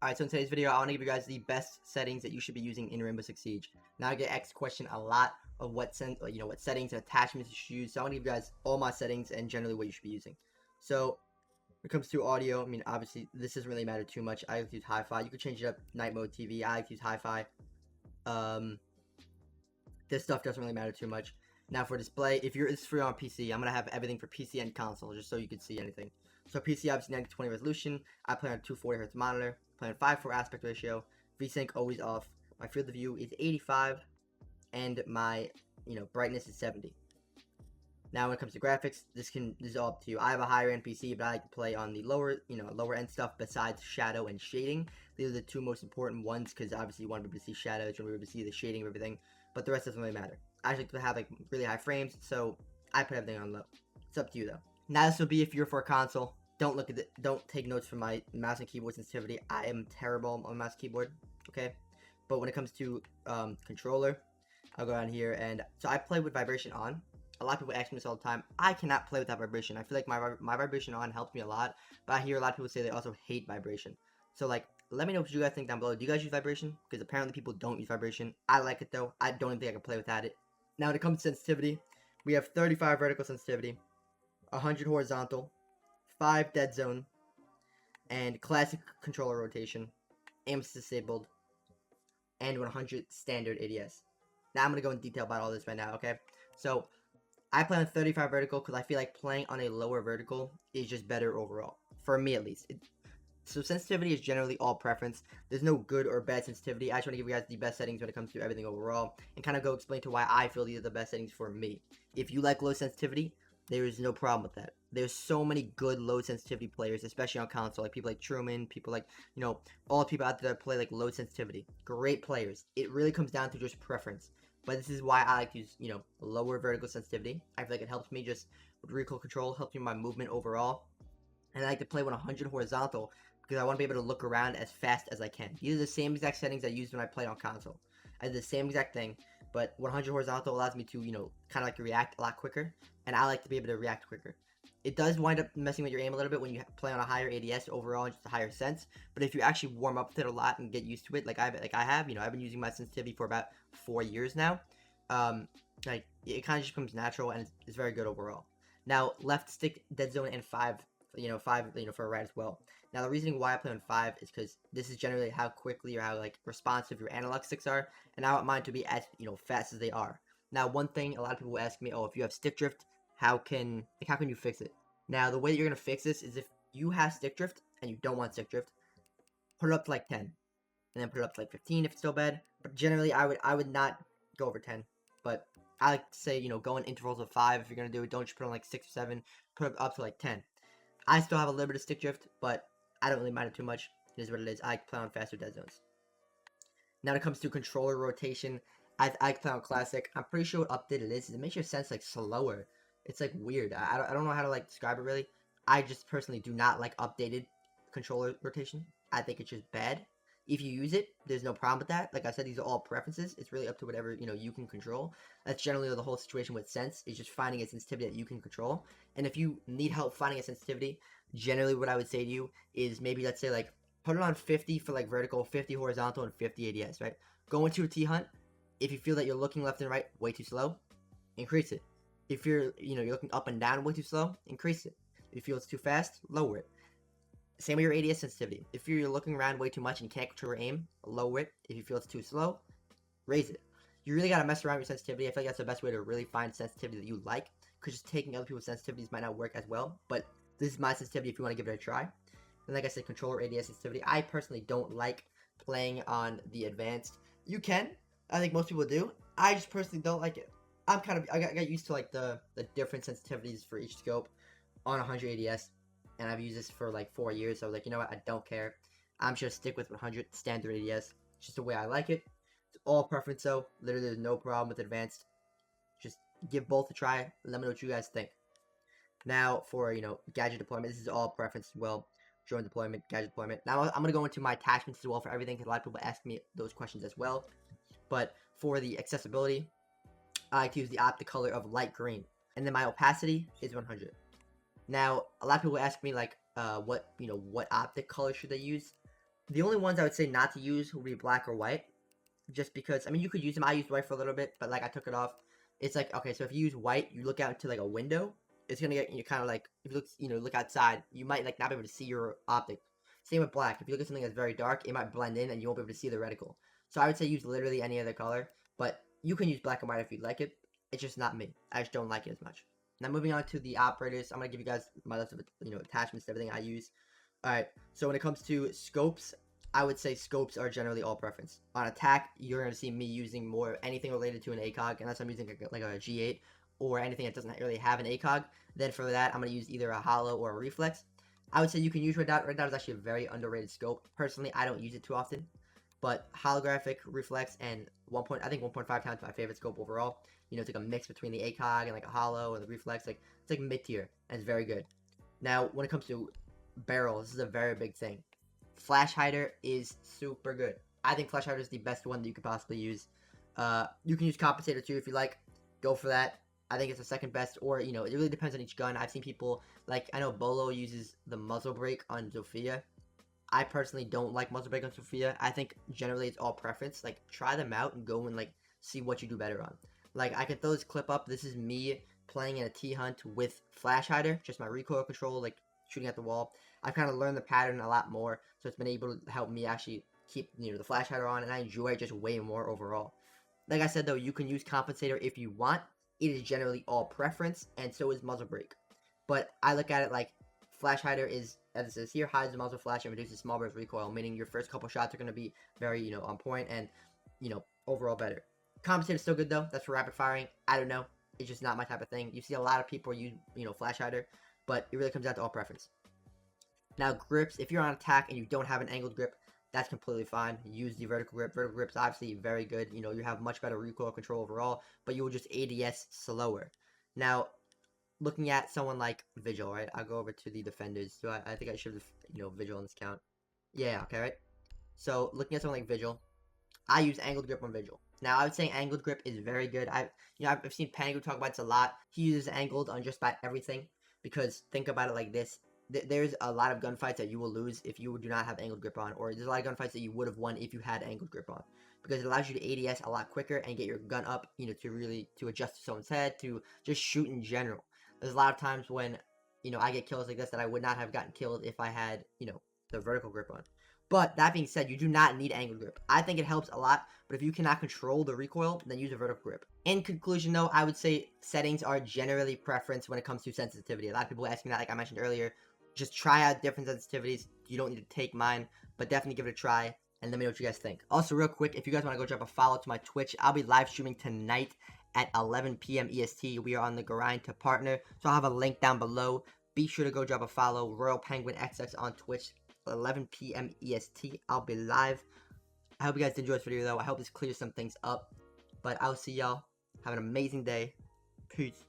Alright, so in today's video, I want to give you guys the best settings that you should be using in Rainbow Six Siege. Now, I get asked question a lot of what settings and attachments you should use. So I want to give you guys all my settings and generally what you should be using. So when it comes to audio, I mean, obviously this doesn't really matter too much. I like to use hi-fi. You can change it up, night mode TV. I like to use hi-fi. This stuff doesn't really matter too much. Now for display, if it's free on PC, I'm gonna have everything for PC and console just so you can see anything. So PC obviously 920 resolution. I play on a 240Hz monitor. Play on 5:4 aspect ratio. VSync always off. My field of view is 85, and my brightness is 70. Now when it comes to graphics, this is all up to you. I have a higher end PC, but I like to play on the lower end stuff besides shadow and shading. These are the two most important ones because obviously you want to be able to see shadows, you want to be able to see the shading of everything, but the rest doesn't really matter. I like to have like really high frames, so I put everything on low. It's up to you though. Now this will be if you're for a console. Don't take notes from my mouse and keyboard sensitivity. I am terrible on mouse and keyboard, okay? But when it comes to controller, I'll go down here and so I play with vibration on. A lot of people ask me this all the time. I cannot play without vibration. I feel like my vibration on helps me a lot, but I hear a lot of people say they also hate vibration. So like, let me know what you guys think down below. Do you guys use vibration? Because apparently people don't use vibration. I like it though. I don't even think I can play without it. Now when it comes to sensitivity, we have 35 vertical sensitivity, 100 horizontal, 5 dead zone, and classic controller rotation, aim disabled, and 100 standard ADS. Now I'm going to go in detail about all this right now, okay? So I play on 35 vertical because I feel like playing on a lower vertical is just better overall. For me at least. So sensitivity is generally all preference. There's no good or bad sensitivity. I just want to give you guys the best settings when it comes to everything overall and kind of go explain to why I feel these are the best settings for me. If you like low sensitivity, there is no problem with that. There's so many good low sensitivity players, especially on console, like people like Truman, people like, all the people out there that play like low sensitivity. Great players. It really comes down to just preference. But this is why I like to use, lower vertical sensitivity. I feel like it helps me just with recoil control, helps me with my movement overall. And I like to play with 100 horizontal because I want to be able to look around as fast as I can. These are the same exact settings I used when I played on console. I did the same exact thing, but 100 horizontal allows me to, kind of like react a lot quicker, and I like to be able to react quicker. It does wind up messing with your aim a little bit when you play on a higher ADS overall and just a higher sense, but if you actually warm up with it a lot and get used to it, like I have, I've been using my sensitivity for about 4 years now, like, it kind of just becomes natural, and it's very good overall. Now, left stick, dead zone, and 5, for a right as well. Now, the reasoning why I play on 5 is because this is generally how quickly or how, like, responsive your analog sticks are, and I want mine to be as, fast as they are. Now, one thing a lot of people ask me, oh, if you have stick drift, how can you fix it? Now, the way that you're going to fix this is if you have stick drift and you don't want stick drift, put it up to, like, 10. And then put it up to, like, 15 if it's still bad. But generally, I would not go over 10. But I like to say, go in intervals of 5 if you're going to do it. Don't just put on, like, 6 or 7. Put it up to, like, 10. I still have a little bit of stick drift, but I don't really mind it too much. It is what it is. I like to play on faster dead zones. Now, when it comes to controller rotation, I like to play on classic. I'm pretty sure what update it is. It makes your sense like slower. It's like weird. I don't know how to like describe it really. I just personally do not like updated controller rotation. I think it's just bad. If you use it, there's no problem with that. Like I said, these are all preferences. It's really up to whatever, you can control. That's generally the whole situation with Sens, is just finding a sensitivity that you can control. And if you need help finding a sensitivity, generally what I would say to you is maybe, let's say, like, put it on 50 for, like, vertical, 50 horizontal, and 50 ADS, right? Go into a T-hunt. If you feel that you're looking left and right way too slow, increase it. If you're, you're looking up and down way too slow, increase it. If you feel it's too fast, lower it. Same with your ADS sensitivity. If you're looking around way too much and can't control your aim, lower it. If you feel it's too slow, raise it. You really gotta mess around with your sensitivity. I feel like that's the best way to really find sensitivity that you like, because just taking other people's sensitivities might not work as well, but this is my sensitivity if you want to give it a try. And like I said, controller ADS sensitivity. I personally don't like playing on the advanced. You can. I think most people do. I just personally don't like it. I got used to like the different sensitivities for each scope on 100 ADS. And I've used this for like 4 years, so I was like, you know what, I don't care. I'm just gonna stick with 100 standard ADS. It's just the way I like it. It's all preference though. Literally, there's no problem with advanced. Just give both a try. Let me know what you guys think. Now for, gadget deployment, this is all preference as well. Drone deployment, gadget deployment. Now I'm gonna go into my attachments as well for everything, because a lot of people ask me those questions as well. But for the accessibility, I like to use the Optic color of light green. And then my opacity is 100. Now, a lot of people ask me, like, what optic color should they use? The only ones I would say not to use would be black or white, just because, I mean, you could use them. I used white for a little bit, but like I took it off. It's like, okay, so if you use white, you look out into like a window, it's gonna get you kind of like, if you look, look outside, you might like not be able to see your optic. Same with black. If you look at something that's very dark, it might blend in and you won't be able to see the reticle. So I would say use literally any other color, but you can use black and white if you like it. It's just not me. I just don't like it as much. Now moving on to the operators, I'm gonna give you guys my list of attachments, everything I use. All right. So when it comes to scopes, I would say scopes are generally all preference. On attack, you're going to see me using more anything related to an ACOG, unless I'm using like a G8 or anything that doesn't really have an ACOG. Then for that, I'm going to use either a hollow or a reflex. I would say you can use red dot. Red dot is actually a very underrated scope. Personally, I don't use it too often, but holographic, reflex, and I think 1.5 times my favorite scope overall. It's like a mix between the ACOG and like a hollow and the reflex. Like it's like mid tier and it's very good. Now, when it comes to barrels, this is a very big thing. Flash hider is super good. I think flash hider is the best one that you could possibly use. You can use compensator too if you like. Go for that. I think it's the second best, or it really depends on each gun. I've seen people like, I know Bolo uses the muzzle brake on Zofia. I personally don't like muzzle brake on Zofia. I think generally it's all preference. Like, try them out and go and like see what you do better on. Like, I can throw this clip up. This is me playing in a T-Hunt with flash hider, just my recoil control, like shooting at the wall. I've kind of learned the pattern a lot more, so it's been able to help me actually keep the flash hider on, and I enjoy it just way more overall. Like I said though, you can use compensator if you want. It is generally all preference, and so is muzzle brake. But I look at it like flash hider is, as it says here, hides the muzzle flash and reduces small burst recoil, meaning your first couple shots are going to be very on point and overall better. Compensator is still good though. That's for rapid firing. I don't know. It's just not my type of thing. You see a lot of people use flash hider, but it really comes down to all preference. Now grips, if you're on attack and you don't have an angled grip, that's completely fine. Use the vertical grip. Vertical grip's obviously very good. You have much better recoil control overall, but you will just ADS slower. Now, looking at someone like Vigil, right? I'll go over to the defenders. So I think I should have, Vigil on this count. Yeah, okay, right? So, looking at someone like Vigil, I use angled grip on Vigil. Now, I would say angled grip is very good. I've seen Pangu talk about this a lot. He uses angled on just about everything, because think about it like this. There's a lot of gunfights that you will lose if you do not have angled grip on, or there's a lot of gunfights that you would have won if you had angled grip on, because it allows you to ADS a lot quicker and get your gun up, to adjust to someone's head, to just shoot in general. There's a lot of times when, I get kills like this that I would not have gotten killed if I had, the vertical grip on. But that being said, you do not need angled grip. I think it helps a lot, but if you cannot control the recoil, then use a vertical grip. In conclusion though, I would say settings are generally preference when it comes to sensitivity. A lot of people ask me that, like I mentioned earlier. Just try out different sensitivities. You don't need to take mine, but definitely give it a try and let me know what you guys think. Also, real quick, if you guys want to go drop a follow to my Twitch, I'll be live streaming tonight at 11 p.m. EST. We are on the grind to partner, so I'll have a link down below. Be sure to go drop a follow. Royal Penguin XX on Twitch, 11 p.m. EST. I'll be live. I hope you guys enjoyed this video though. I hope this clears some things up. But I'll see y'all. Have an amazing day. Peace.